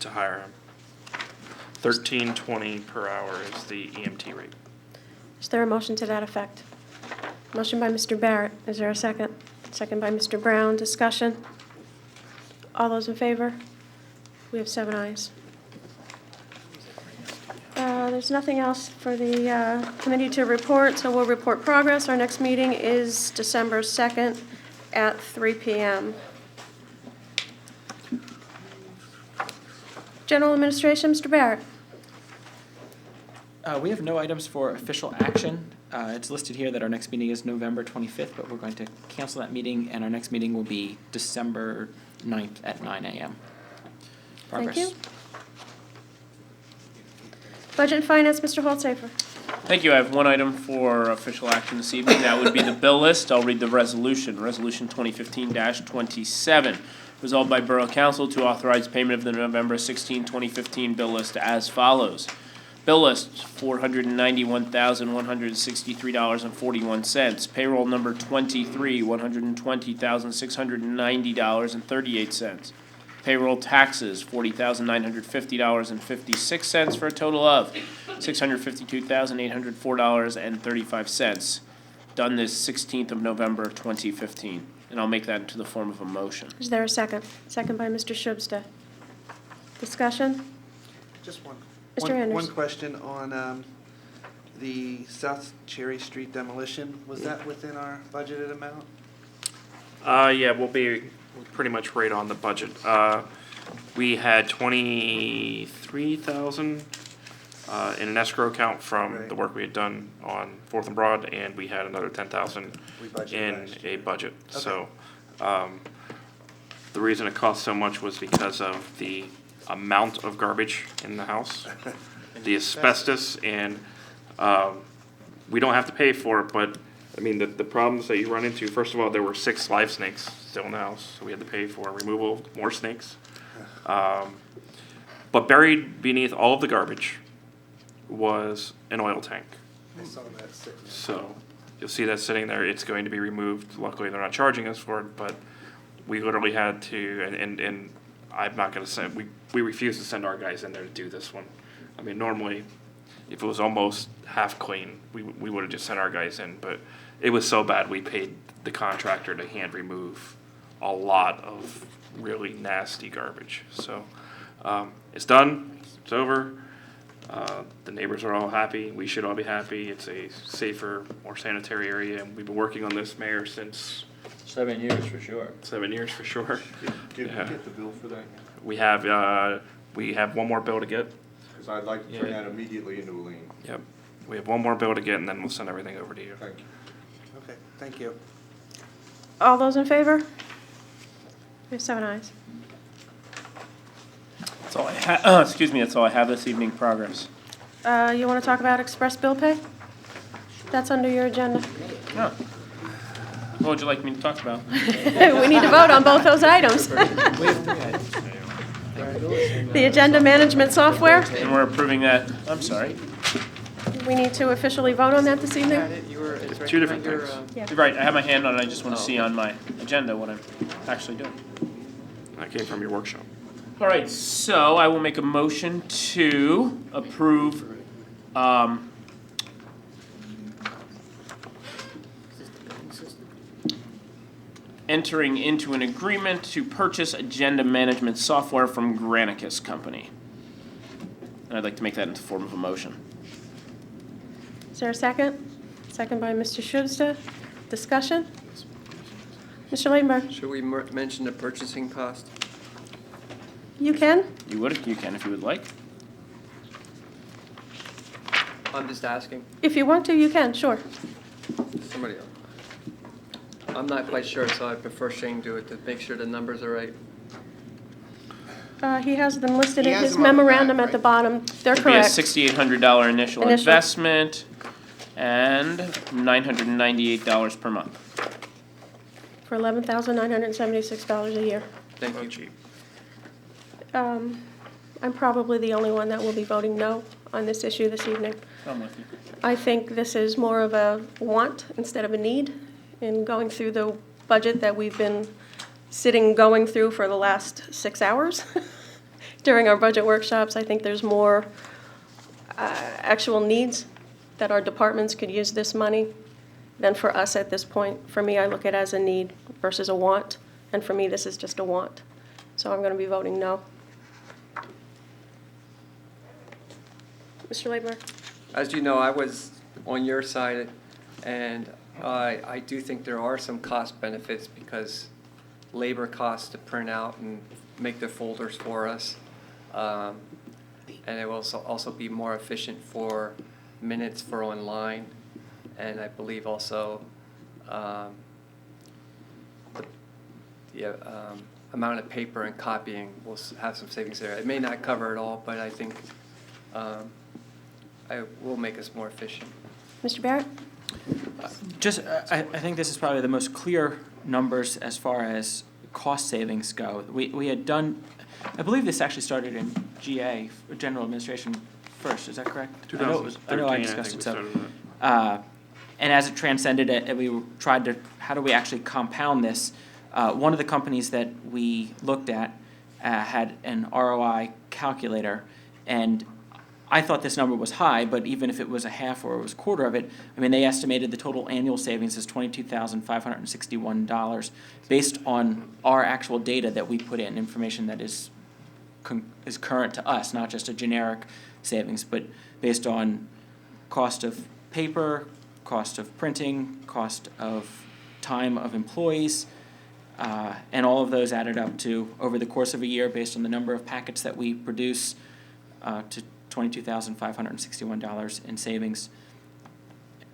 to hire him. $13.20 per hour is the EMT rate. Is there a motion to that effect? Motion by Mr. Barrett. Is there a second? Second by Mr. Brown. Discussion? All those in favor? We have 7 ayes. There's nothing else for the committee to report, so we'll report progress. Our next meeting is December 2nd at 3 p.m. General Administration, Mr. Barrett. We have no items for official action. It's listed here that our next meeting is November 25th, but we're going to cancel that meeting, and our next meeting will be December 9th at 9 a.m. Thank you. Budget and Finance, Mr. Holtsafer. Thank you. I have one item for official action this evening. That would be the bill list. I'll read the resolution. Resolution 2015-27. Resolved by Borough Council to authorize payment of the November 16, 2015 bill list as follows. Bill list, $491,163.41. Payroll number 23, $120,690.38. Payroll taxes, $40,950.56 for a total of $652,804.35. Done this 16th of November 2015. And I'll make that into the form of a motion. Is there a second? Second by Mr. Shubsta. Discussion? Just one. Mr. Anderson. One question on the South Cherry Street demolition. Was that within our budgeted amount? Yeah, we'll be pretty much right on the budget. We had 23,000 in an escrow account from the work we had done on 4th and Broad, and we had another 10,000 in a budget. Okay. So the reason it cost so much was because of the amount of garbage in the house, the asbestos, and we don't have to pay for it, but I mean, the problems that you run into, first of all, there were 6 live snakes still in the house, so we had to pay for removal of more snakes. But buried beneath all of the garbage was an oil tank. I saw that sitting there. So you'll see that sitting there. It's going to be removed. Luckily, they're not charging us for it, but we literally had to, and I'm not going to send, we refuse to send our guys in there to do this one. I mean, normally, if it was almost half clean, we would have just sent our guys in, but it was so bad we paid the contractor to hand remove a lot of really nasty garbage. So it's done, it's over. The neighbors are all happy, we should all be happy. It's a safer, more sanitary area, and we've been working on this, Mayor, since 7 years for sure. 7 years for sure. Did we get the bill for that? We have one more bill to get. Because I'd like to turn that immediately into a lien. Yep. We have one more bill to get, and then we'll send everything over to you. Thank you. Okay, thank you. All those in favor? We have 7 ayes. That's all I excuse me, that's all I have this evening. Progress. You want to talk about express bill pay? That's under your agenda. Oh. What would you like me to talk about? We need to vote on both those items. The agenda management software, And we're approving that, I'm sorry. we need to officially vote on that this evening? Two different things. Yeah. You're right, I have my hand on it, I just want to see on my agenda what I'm actually doing. That came from your workshop. All right, so I will make a motion to approve, entering into an agreement to purchase agenda management software from Granicus Company. and I'd like to make that into the form of a motion. Is there a second? Second by Mr. Schuster. Discussion? Mr. Ladenburg? Should we mention the purchasing cost? You can? You can if you would like. I'm just asking. If you want to, you can, sure. Somebody else. I'm not quite sure, so I prefer Shane do it to make sure the numbers are right. He has them listed He in has his them on the memorandum back, at the right? bottom. They're It'd be a correct. $6,800 initial Initial. investment and $998 per month. For $11,976 a year. Thank you. I'm probably the only one that will be voting no on this issue this evening. I'm with you. I think this is more of a want instead of a need in going through the budget that we've been going through for the last 6 hours during our budget workshops. I think there's more actual needs that our departments could use this money than for us at this point. For me, I look at it as a need versus a want, and for me, this is just a want. So I'm going to be voting no. Mr. Laidmer? As you know, I was on your side, and I do think there are some cost benefits because labor costs to print out and make the folders for us. And it will also be more efficient for minutes for online. And I believe also the amount of paper and copying will have some savings there. It may not cover it all, but I think it will make us more efficient. Mr. Barrett? I think this is probably the most clear numbers as far as cost savings go. We had done, I believe this actually started in GA, General Administration first, is that correct? 2013, I I discussed think it, we so. started And as it transcended it, we tried to, how do we actually compound this? One of the companies that we looked at had an ROI calculator, and I thought this number was high, but even if it was a half or it was a quarter of it, I mean, they estimated the total annual savings as $22,561 based on our actual data that we put in, information that is current to us, not just a generic savings, but based on cost of paper, cost of printing, cost of time of employees, and all of those added up to, over the course of a year, based on the number of packets that we produce, to $22,561 in savings.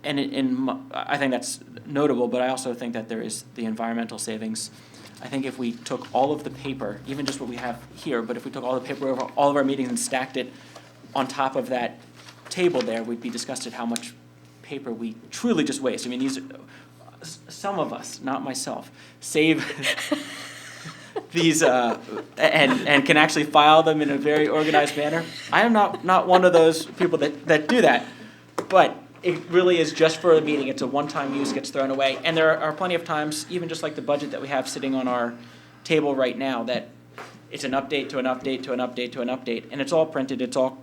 And I think that's notable, but I also think that there is the environmental savings. I think if we took all of the paper, even just what we have here, but if we took all the paper over all of our meetings and stacked it on top of that table there, we'd be disgusted how much paper we truly just waste. I mean, these are, some of us, not myself, save these and can actually file them in a very organized manner. I am not one of those people that do that, but it really is just for a meeting. It's a one-time use, gets thrown away, and there are plenty of times, even just like the budget that we have sitting on our table right now, that it's an update to an update to an update to an update, and it's all printed, it's all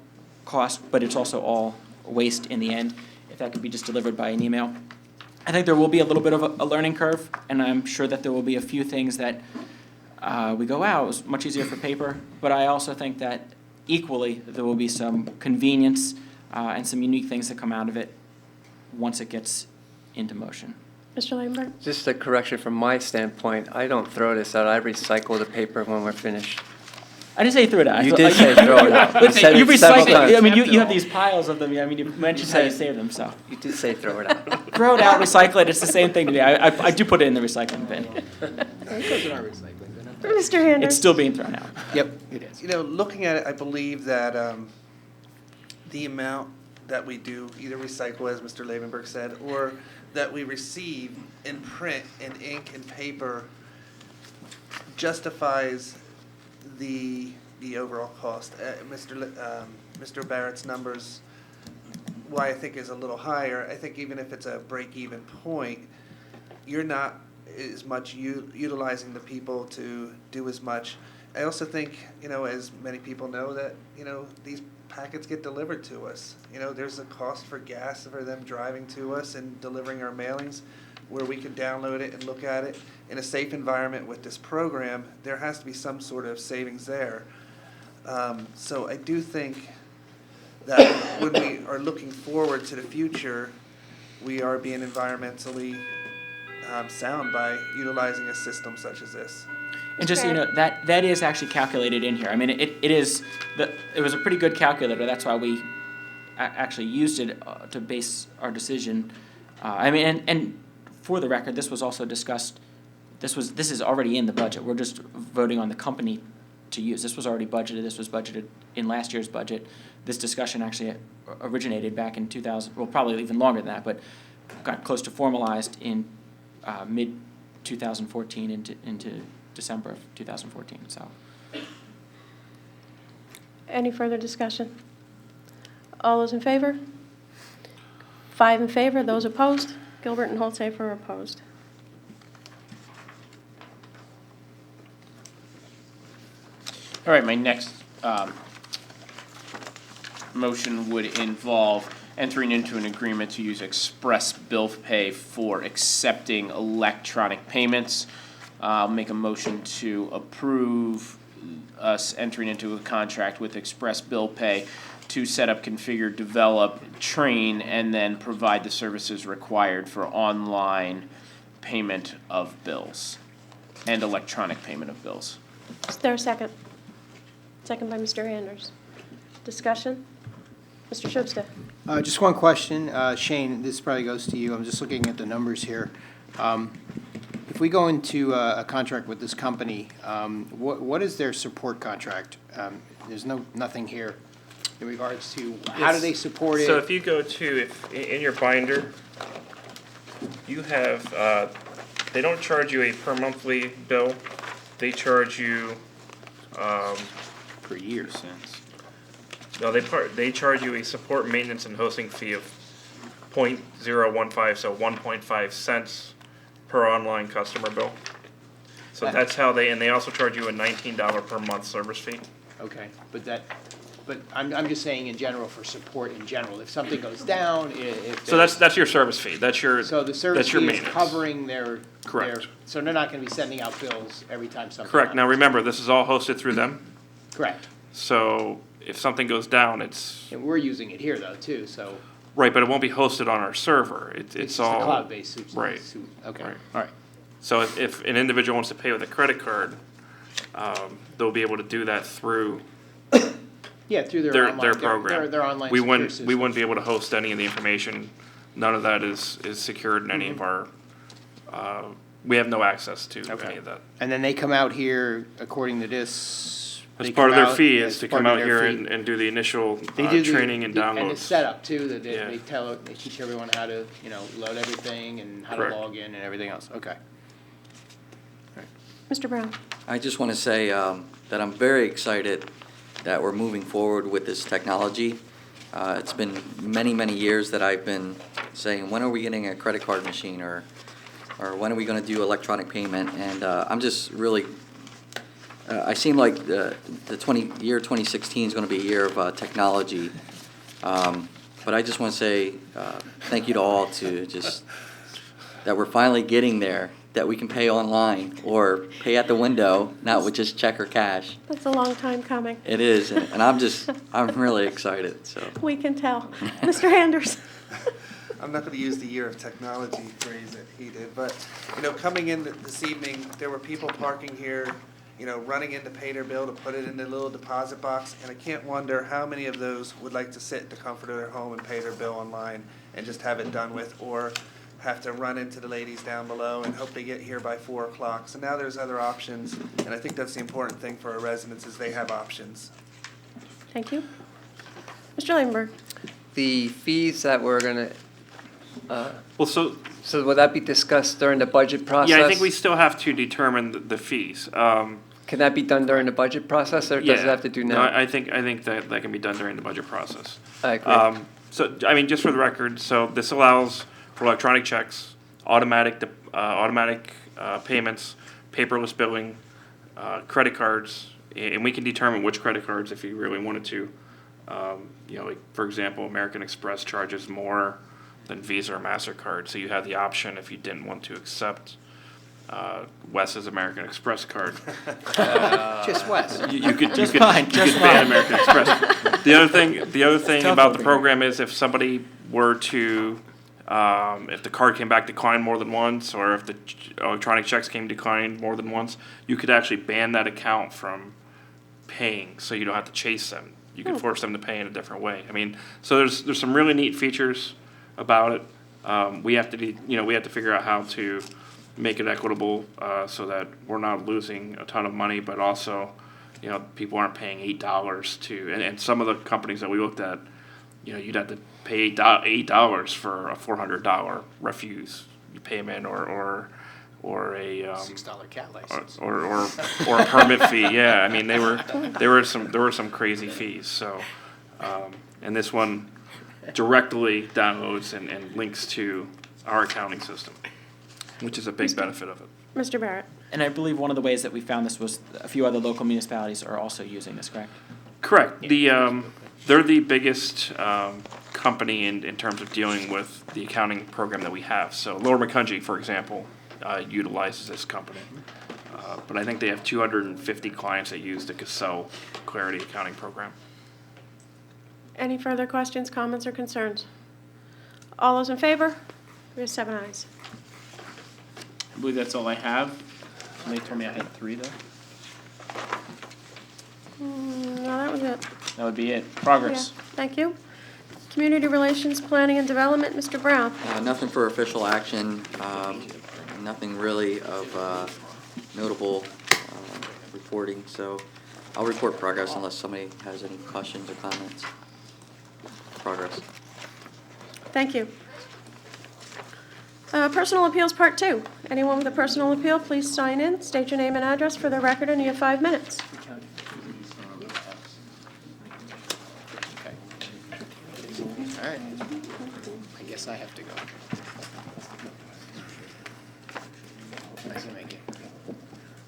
cost, but it's also all waste in the end, if that could be just delivered by an email. I think there will be a little bit of a learning curve, and I'm sure that there will be a few things that we go, wow, it was much easier for paper, but I also think that equally there will be some convenience and some unique things that come out of it once it gets into motion. Mr. Ladenburg? Just a correction from my standpoint, I don't throw this out, I recycle the paper when we're finished. I didn't say throw it out. You did say throw it out. You said You it several recycle times. it. I mean, you have these piles of them. I mean, you mentioned how you save them, so. You did say throw it out. Throw it out, recycle it, it's the same thing to me. I do put it in the recycling bin. It goes in our recycling bin. Mr. Hander? It's still being thrown out. Yep, it is. You know, looking at it, I believe that the amount that we do either recycle, as Mr. Lavenberg said, or that we receive in print, in ink, and paper justifies the overall cost. Mr. Barrett's numbers, why I think is a little higher, I think even if it's a break-even point, you're not as much utilizing the people to do as much. I also think, you know, as many people know, that, you know, these packets get delivered to us. You know, there's a cost for gas for them driving to us and delivering our mailings, where we can download it and look at it in a safe environment with this program. There has to be some sort of savings there. So I do think that when we are looking forward to the future, we are being environmentally sound by utilizing a system such as this. And just, so you know, that is actually calculated in here. I mean, it is, it was a pretty good calculator, that's why we actually used it to base our decision. I mean, and for the record, this was also discussed, this is already in the budget, we're just voting on the company to use. This was already budgeted, this was budgeted in last year's budget. This discussion actually originated back in 2000, well, probably even longer than that, but got close to formalized in mid-2014 into December of 2014, so. Any further discussion? All those in favor? 5 in favor, those opposed? Gilbert and Holzapher are opposed. All right, my next motion would involve entering into an agreement to use Express Bill Pay for accepting electronic payments. I'll make a motion to approve us entering into a contract with Express Bill Pay to set up, configure, develop, train, and then provide the services required for online payment of bills and electronic payment of bills. Is there a second? Second by Mr. Anders. Discussion? Mr. Schubsta. Just one question, Shane, this probably goes to you. I'm just looking at the numbers here. If we go into a contract with this company, what is their support contract? There's nothing here in regards to how do they support it? So if you go to, in your binder, you have, they don't charge you a per monthly bill. They charge you, per year since. no, they charge you a support, maintenance, and hosting fee of .015, so 1.5 cents per online customer bill. So that's how and they also charge you a $19 per month service fee. Okay, but I'm just saying in general for support in general, if something goes down, if. So that's your service fee, that's your, So the service that's your fee is maintenance. covering their. Correct. So they're not gonna be sending out bills every time something. Correct, now happens. remember, this is all hosted through them, Correct. so if something goes down, it's, And we're using it here though, too, so right, but it won't be hosted on our server, it's it's all. just a cloud-based. Right. Okay, Right. all right. So if an individual wants to pay with a credit card, they'll be able to do that through Yeah, through their online. their program. Their online. We secure wouldn't, system. we wouldn't be able to host any of the information. None of that is secured in any of our, we have no access to any of that. And then they come out here, according to this. As they part of come their out fee as is to part come of out their here fee. and do the initial They do the- training and downloads. And the setup too, that Yeah. they teach everyone how to, load everything and how Correct. to log in and everything else, okay. Mr. Brown. I just want to say that I'm very excited that we're moving forward with this technology. It's been many, many years that I've been saying, when are we getting a credit card machine, or when are we going to do electronic payment? And I'm just really, I seem like the year 2016 is going to be a year of technology. But I just want to say thank you to all to just, that we're finally getting there, that we can pay online or pay at the window, not with just check or cash. That's a long time coming. It is, and I'm really excited, so. We can tell. Mr. Anders. I'm not going to use the year of technology phrase that he did, but, coming in this evening, there were people parking here, running in to pay their bill to put it in their little deposit box, and I can't wonder how many of those would like to sit in the comfort of their home and pay their bill online and just have it done with, or have to run into the ladies down below and hope they get here by 4 o'clock. So now there's other options, and I think that's the important thing for our residents is they have options. Thank you. Mr. Liebenberg. The fees that we're gonna, Well, so, so will that be discussed during the budget process? yeah, I think we still have to determine the fees. Can that be done during the budget process, or does it have to do No, now? I think that can be done during the budget process. I agree. So, I mean, just for the record, so this allows for electronic checks, automatic payments, paperless billing, credit cards, and we can determine which credit cards if you really wanted to. Like, for example, American Express charges more than Visa or MasterCard, so you have the option if you didn't want to accept Wes's American Express card. Just Wes. You could Just ban fine. American Express. The other thing tough about over the here. program is if somebody were to, if the card came back declined more than once, or if the electronic checks came declined more than once, you could actually ban that account from paying, so you don't have to chase them. You can force them to pay in a different way. I mean, so there's some really neat features about it. We have to figure out how to make it equitable, so that we're not losing a ton of money, but also, people aren't paying $8 to, and some of the companies that we looked at, you'd have to pay $8 for a $400 refuse payment or a $6 cat license. or a permit fee. Yeah, I mean there were some crazy fees. So, and this one directly downloads and links to our accounting system, which is a big benefit of it. Mr. Barrett? And I believe one of the ways that we found this was a few other local municipalities are also using this, correct? Correct. They're the biggest company in terms of dealing with the accounting program that we have. So Lower Macungie, for example, utilizes this company. But I think they have 250 clients that use the Cassell Clarity accounting program. Any further questions, comments, or concerns? All those in favor? We have 7 ayes. I believe that's all I have. And they told me I had 3 though. No, that was it. That would be it. Progress. Yeah, thank you. Community Relations, Planning and Development, Mr. Brown. Nothing for official action, nothing really of notable reporting, so I'll report progress unless somebody has any questions or comments. Progress. Thank you. Personal Appeals Part 2. Anyone with a personal appeal, please sign in, state your name and address for the record, and you have 5 minutes. All right. I guess I have to go. Nice to meet you.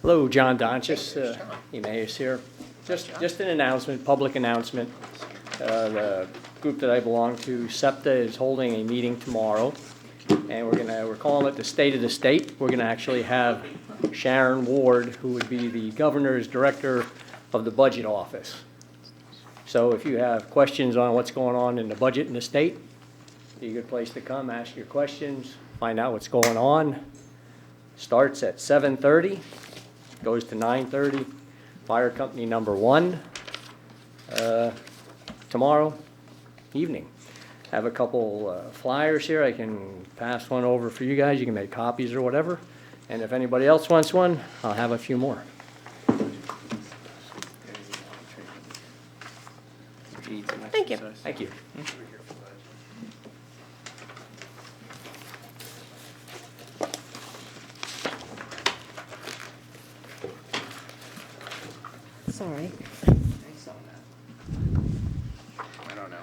Hello, John Donchis, Emmaus here. Just an announcement, public announcement. The group that I belong to, SEPTA, is holding a meeting tomorrow, and we're calling it the State of the State. We're gonna actually have Sharon Ward, who would be the governor's director of the budget office. So if you have questions on what's going on in the budget in the state, be a good place to come, ask your questions, find out what's going on. Starts at 7:30, goes to 9:30. Fire company number 1, tomorrow evening. Have a couple flyers here. I can pass one over for you guys. You can make copies or whatever. And if anybody else wants one, I'll have a few more. Thank you. Thank you. Sorry. I don't know.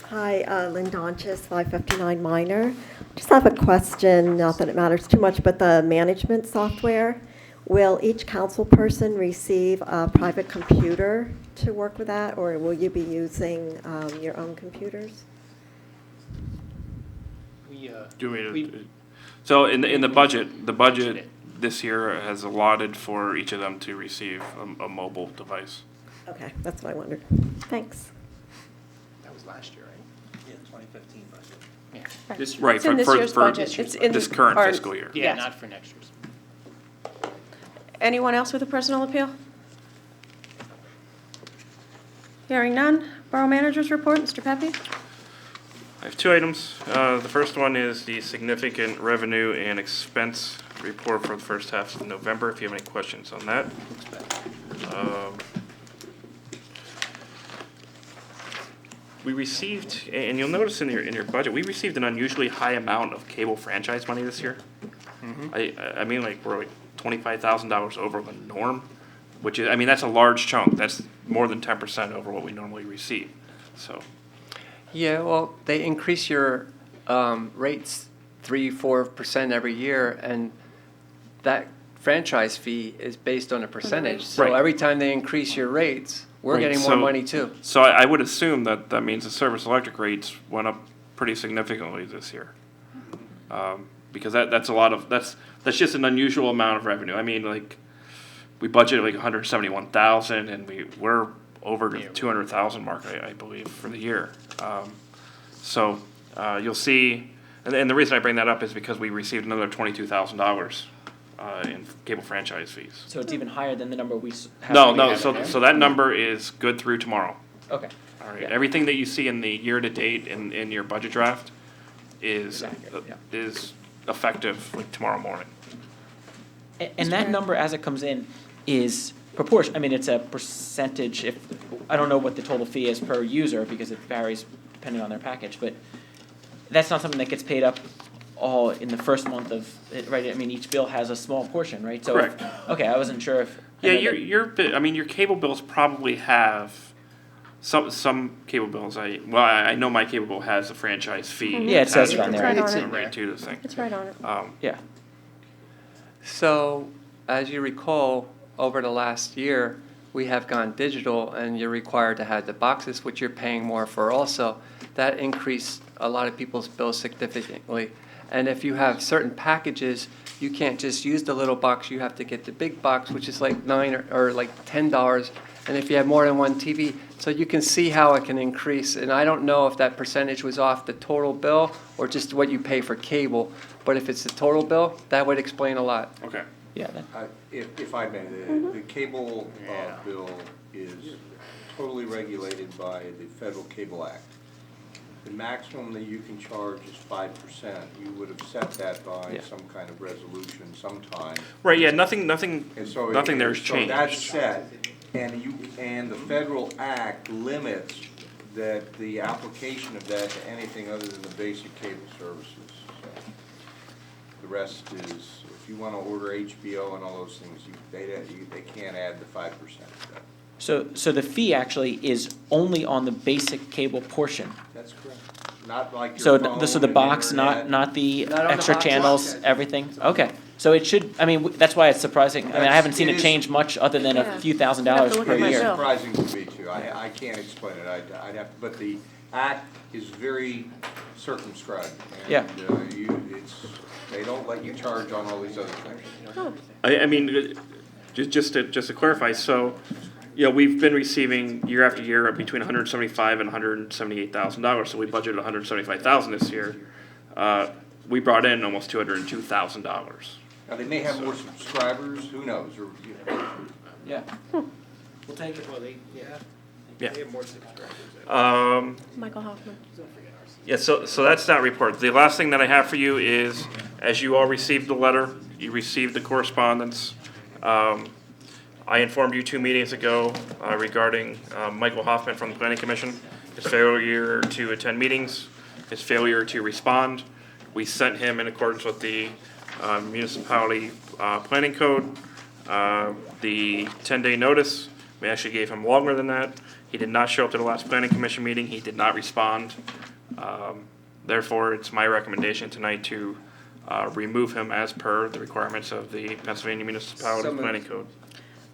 Hi, Lynn Donchis, 559 Minor. Just have a question, not that it matters too much, but the management software, will each council person receive a private computer to work with that, or will you be using your own computers? Do we? So in the budget this year has allotted for each of them to receive a mobile device. Okay, that's what I wondered. Thanks. That was last year, right? Yeah, 2015 budget. Yeah. This- Right, It's in for- this for- year's for budget. It's in this current our- fiscal year. Yeah, Yes. not for next year's. Anyone else with a personal appeal? Hearing none. Borough Manager's Report, Mr. Pepe. I have 2 items. The first one is the significant revenue and expense report for the first half of November, if you have any questions on that. We received, and you'll notice in your budget, we received an unusually high amount of cable franchise money this year. I mean, like, we're like $25,000 over the norm, which is, I mean, that's a large chunk. That's more than 10% over what we normally receive, so. Yeah, well, they increase your rates 3-4% every year, and that franchise fee is based on a percentage. So Right. every time they increase your rates, we're Right, getting more so- money too. So I would assume that means the service electric rates went up pretty significantly this year. Because that's a lot of, that's just an unusual amount of revenue. I mean, like, we budgeted like 171,000 and we're over the 200,000 mark, I believe, for the year. So you'll see, and the reason I bring that up is because we received another $22,000 in cable franchise fees. So it's even higher than the number we have. No, we no, have in so, there? so that number is good through tomorrow. Okay. All right, Yeah. everything that you see in the year-to-date in your budget draft is, accurate, yeah. is effective like tomorrow morning. And that number, as it comes in, is proportion, I mean, it's a percentage, if, I don't know what the total fee is per user, because it varies depending on their package, but that's not something that gets paid up all in the first month of, it, right? I mean, each bill has a small portion, right? So if- Correct. Okay, I wasn't sure if. I Yeah, know your that- I mean, your cable bills probably have, some cable bills, I know my cable bill has a franchise fee. Yeah, it says it attached on there. to It's right on it. Right to the thing. It's right on it. Yeah. So, as you recall, over the last year, we have gone digital, and you're required to have the boxes, which you're paying more for also. That increased a lot of people's bills significantly. And if you have certain packages, you can't just use the little box, you have to get the big box, which is like $9 or like $10. And if you have more than one TV, so you can see how it can increase. And I don't know if that percentage was off the total bill or just what you pay for cable. But if it's the total bill, that would explain a lot. Okay. Yeah, that, If I may, the cable bill is totally regulated by the Federal Cable Act. The maximum that you can charge is 5%. You would have set that by Yeah. some kind of resolution sometime. Right, yeah, nothing And so there's So changed. that's set, and the Federal Act limits that the application of that to anything other than the basic cable services. So the rest is, if you want to order HBO and all those things, they can't add the 5% to that. so the fee actually is only on the basic cable portion. That's correct. Not like your So, phone so the and box, internet. not the Not on the extra box. channels, everything? Okay, so it should, I mean, that's why it's surprising. I mean, I haven't seen It it is- change much other than Yeah. a few $1,000 You have to look per at my year. bill. Surprising to me too. I can't explain it. I'd have, but the act is very circumscribed. Yeah. And, they don't let you charge on all these other things. I mean, just to clarify, so, you know, we've been receiving year after year between $175,000 and $178,000, so we budgeted $175,000 this year. We brought in almost $202,000. Now, they may have more subscribers, who knows, or, Yeah. We'll take it. Yeah. They have more subscribers. Michael Hoffman. Yeah, so that's that report. The last thing that I have for you is, as you all received the letter, you received the correspondence. I informed you 2 meetings ago regarding Michael Hoffman from the Planning Commission, his failure to attend meetings, his failure to respond. We sent him in accordance with the municipality planning code, the 10-day notice. We actually gave him longer than that. He did not show up to the last planning commission meeting. He did not respond. Therefore, it's my recommendation tonight to remove him as per the requirements of the Pennsylvania Municipality So moved. Planning Code.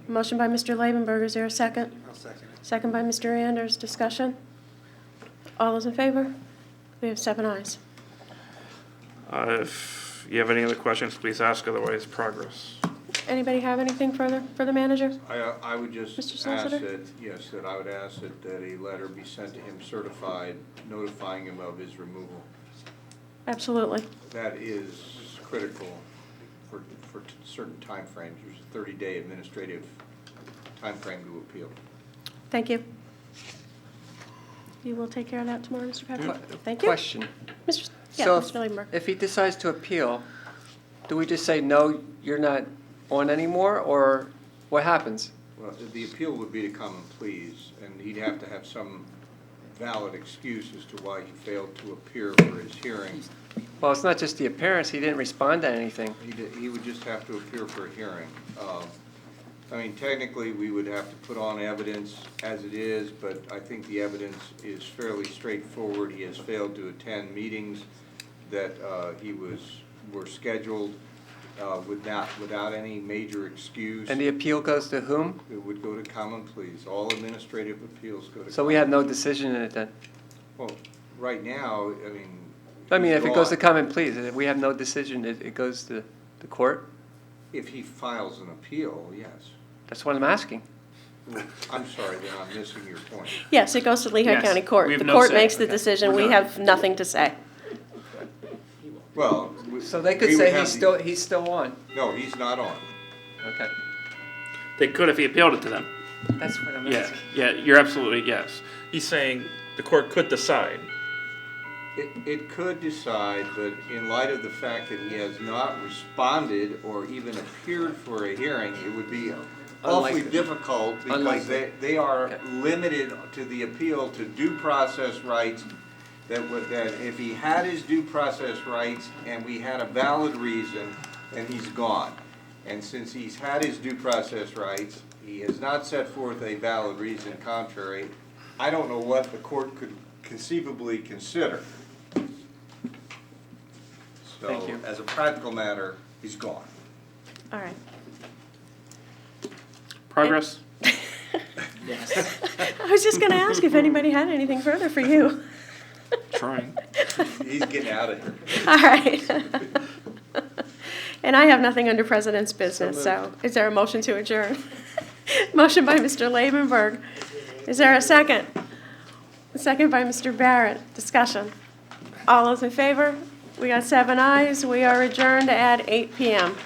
Motion by Mr. Labenberg, is there a second? I'll second it. Second by Mr. Anders, discussion? All those in favor? We have 7 ayes. If you have any other questions, please ask, otherwise progress. Anybody have anything further for the manager? I would just Mr. ask Solicitor? that, yes, that I would ask that a letter be sent to him certified, notifying him of his removal. Absolutely. That is critical for certain timeframes. There's a 30-day administrative timeframe to appeal. Thank you. You will take care of that tomorrow, Mr. Patrick? Thank you. Question. Mr. Yeah, So Mr. Labenberg. if he decides to appeal, do we just say, no, you're not on anymore, or what happens? Well, the appeal would be to common pleas, and he'd have to have some valid excuse as to why he failed to appear for his hearing. Well, it's not just the appearance, he didn't respond to anything. He would just have to appear for a hearing. I mean, technically, we would have to put on evidence as it is, but I think the evidence is fairly straightforward. He has failed to attend meetings that were scheduled without any major excuse. And the appeal goes to whom? It would go to common pleas. All administrative appeals go to. So we have no decision in it then? Well, right now, I mean, if it goes to July. common pleas, if we have no decision, it goes to the court? If he files an appeal, yes. That's what I'm asking. I'm sorry, then I'm missing your point. Yes, it goes to Lehigh Yes, County Court. we have The no court say. makes the Okay, decision. we're We done. have nothing to say. Well. So they could we would say have the- he's still on. No, he's not on. Okay, They could if he appealed it to them. that's what I'm Yeah, asking. yeah, you're absolutely, yes. He's saying the court could decide. It could decide, but in light of the fact that he has not responded or even appeared for a hearing, it would be awfully Unlikely. difficult because Unlikely. they are Okay. limited to the appeal to due process rights. That if he had his due process rights and we had a valid reason, then he's gone. And since he's had his due process rights, he has not set forth a valid reason contrary. I don't know what the court could conceivably consider. Thank So, you. as a practical matter, he's gone. All right. Progress? Yes. I was just going to ask if anybody had anything further for you. Trying. He's getting out of here. All right. And I have nothing under president's business, so is there a motion to adjourn? Motion by Mr. Labenberg. Is there a second? A second by Mr. Barrett. Discussion. All those in favor? We got 7 ayes. We are adjourned at 8 p.m.